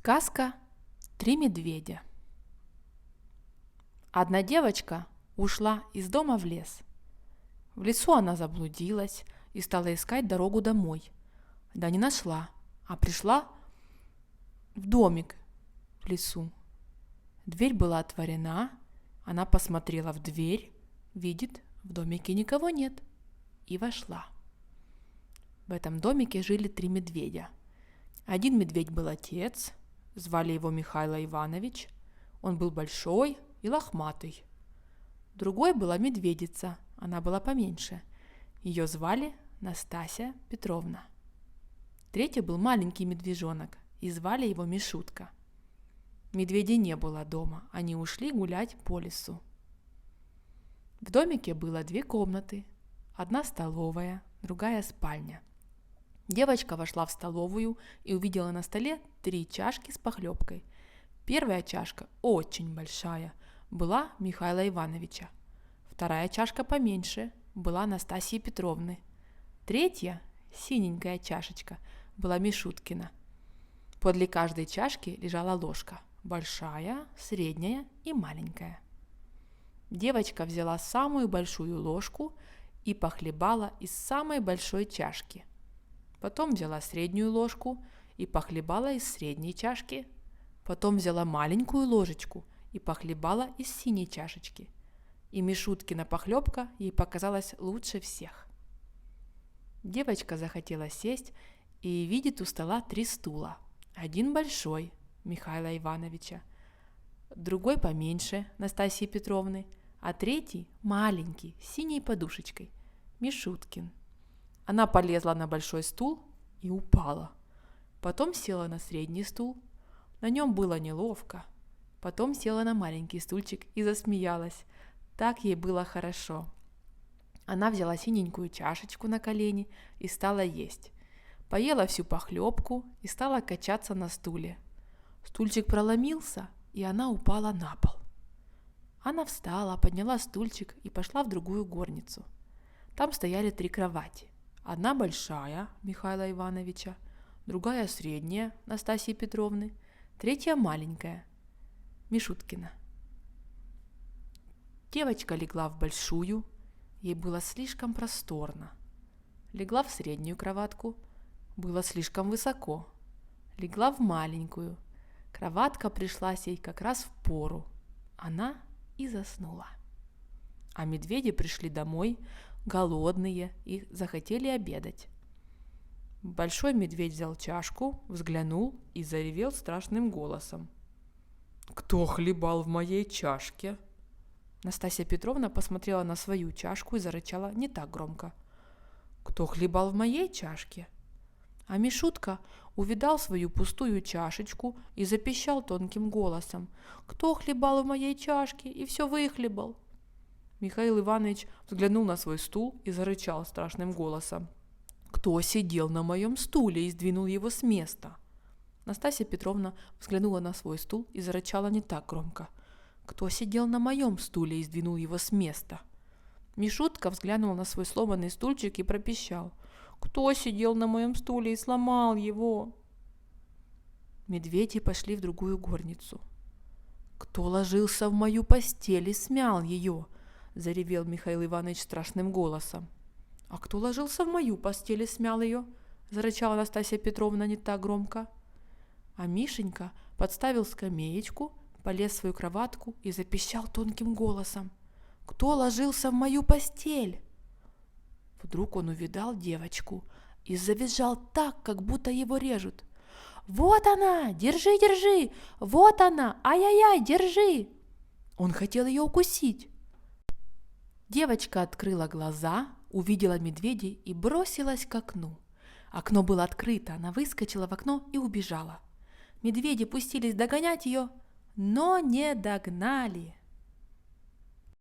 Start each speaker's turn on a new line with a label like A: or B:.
A: Сказка «Три медведя». Одна девочка ушла из дома в лес. В лесу она заблудилась и стала искать дорогу домой. Да не нашла, а пришла в домик в лесу. Дверь была отворена, она посмотрела в дверь, видит, в домике никого нет, и вошла. В этом домике жили три медведя. Один медведь был отец, звали его Михаил Иванович, он был большой и лохматый. Другой была медведица, она была поменьше, ее звали Настасья Петровна. Третий был маленький медвежонок, и звали его Мишутка. Медведей не было дома, они ушли гулять по лесу. В домике было две комнаты, одна столовая, другая спальня. Девочка вошла в столовую и увидела на столе 3 чашки с похлебкой. Первая чашка, очень большая, была Михаила Ивановича. Вторая чашка поменьше, была Настасьи Петровны. Третья, синенькая чашечка, была Мишуткина. Подле каждой чашки лежала ложка, большая, средняя и маленькая. Девочка взяла самую большую ложку и похлебала из самой большой чашки. Потом взяла среднюю ложку и похлебала из средней чашки. Потом взяла маленькую ложечку и похлебала из синей чашечки. И Мишуткина похлебка ей показалась лучше всех. Девочка захотела сесть и видит у стола 3 стула. Один большой, Михаила Ивановича, другой поменьше, Настасьи Петровны, а третий маленький, с синей подушечкой, Мишуткин. Она полезла на большой стул и упала. Потом села на средний стул. На нем было неловко. Потом села на маленький стульчик и засмеялась. Так ей было хорошо. Она взяла синенькую чашечку на колени и стала есть. Поела всю похлебку и стала качаться на стуле. Стульчик проломился, и она упала на пол. Она встала, подняла стульчик и пошла в другую горницу. Там стояли 3 кровати. Одна большая, Михаила Ивановича, другая средняя, Настасьи Петровны, третья маленькая, Мишуткина. Девочка легла в большую, ей было слишком просторно. Легла в среднюю кроватку, было слишком высоко. Легла в маленькую, кроватка пришлась ей как раз в пору. Она и заснула. А медведи пришли домой, голодные, и захотели обедать. Большой медведь взял чашку, взглянул и заревел страшным голосом. «Кто хлебал в моей чашке?» Настасья Петровна посмотрела на свою чашку и зарычала не так громко. «Кто хлебал в моей чашке?» А Мишутка увидал свою пустую чашечку и запищал тонким голосом. «Кто хлебал в моей чашке и все выхлебал?» Михаил Иванович взглянул на свой стул и зарычал страшным голосом. «Кто сидел на моем стуле и сдвинул его с места?» Настасья Петровна взглянула на свой стул и зарычала не так громко. «Кто сидел на моем стуле и сдвинул его с места?» Мишутка взглянул на свой сломанный стульчик и пропищал. «Кто сидел на моем стуле и сломал его?» Медведи пошли в другую горницу. «Кто ложился в мою постель и смял ее?» – заревел Михаил Иванович страшным голосом. «А кто ложился в мою постель и смял ее?» – зарычала Настасья Петровна не так громко. А Мишенька подставил скамеечку, полез в свою кроватку и запищал тонким голосом. «Кто ложился в мою постель?» Вдруг он увидал девочку и завизжал так, как будто его режут. «Вот она! Держи, держи! Вот она! Ай-яй-яй, держи!» Он хотел ее укусить. Девочка открыла глаза, увидела медведей и бросилась к окну. Окно было открыто, она выскочила в окно и убежала. Медведи пустились догонять ее, но не догнали.